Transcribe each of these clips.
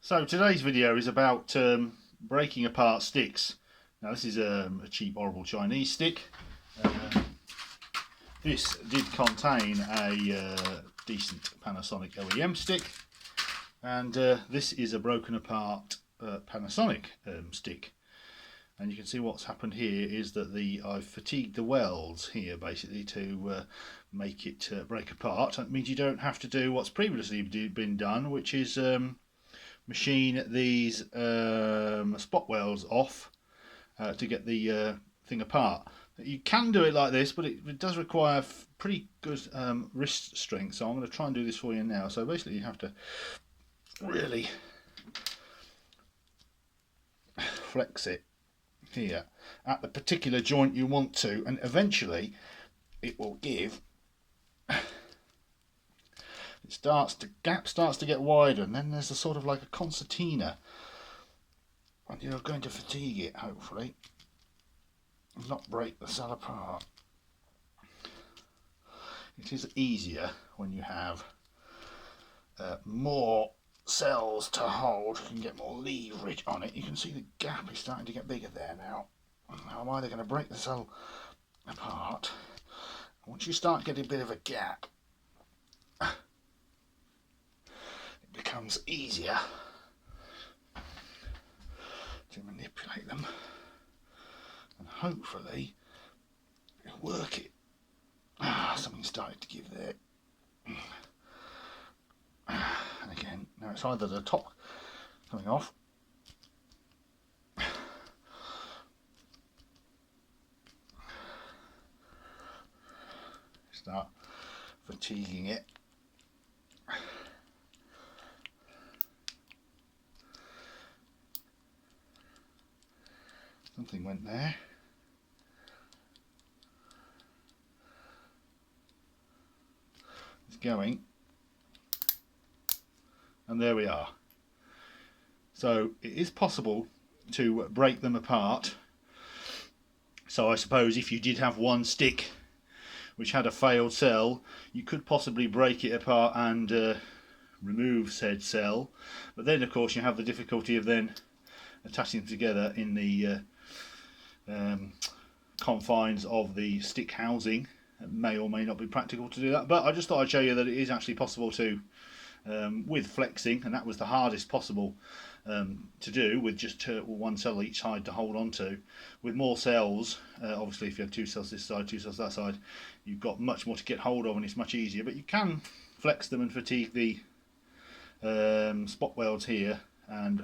So today's video is about breaking apart sticks. Now this is a cheap horrible Chinese stick. This did contain a decent Panasonic OEM stick, and this is a broken apart Panasonic stick. And you can see what's happened here is that I've fatigued the welds here basically to make it break apart. That means you don't have to do what's previously been done, which is machine these spot welds off to get the thing apart. You can do it like this, but it does require pretty good wrist strength, so I'm going to try and do this for you now. So basically you have to really flex it here at the particular joint you want to, and eventually it will give, gap starts to get wider, and then there's a sort of like a concertina, and you're going to fatigue it hopefully and not break the cell apart. It is easier when you have more cells to hold. You can get more leverage on it. You can see the gap is starting to get bigger there now. Now I'm either going to break the cell apart. Once you start getting a bit of a gap, it becomes easier to manipulate them and hopefully work it. Something started to give there. And again, now it's either the top coming off start fatiguing it. Something went there. It's going. And there we are. So it is possible to break them apart. So I suppose if you did have one stick which had a failed cell, you could possibly break it apart and remove said cell. But then of course you have the difficulty of then attaching them together in the confines of the stick housing. It may or may not be practical to do that, but I just thought I'd show you that it is actually possible to, with flexing, and that was the hardest possible to do, with just one cell each side to hold on to. With more cells, obviously if you have two cells this side, two cells that side, you've got much more to get hold of and it's much easier, but you can flex them and fatigue the spot welds here and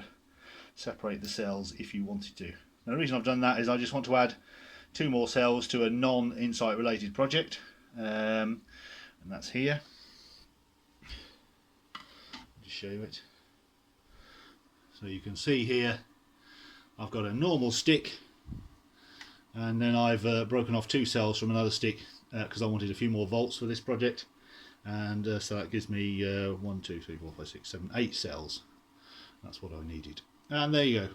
separate the cells if you wanted to. Now the reason I've done that is I just want to add two more cells to a non-Insight related project, and that's here. I'll just show you it. So you can see here I've got a normal stick, and then I've broken off two cells from another stick because I wanted a few more volts for this project, and so that gives me 1, 2, 3, 4, 5, 6, 7, 8 cells. That's what I needed, and there you go.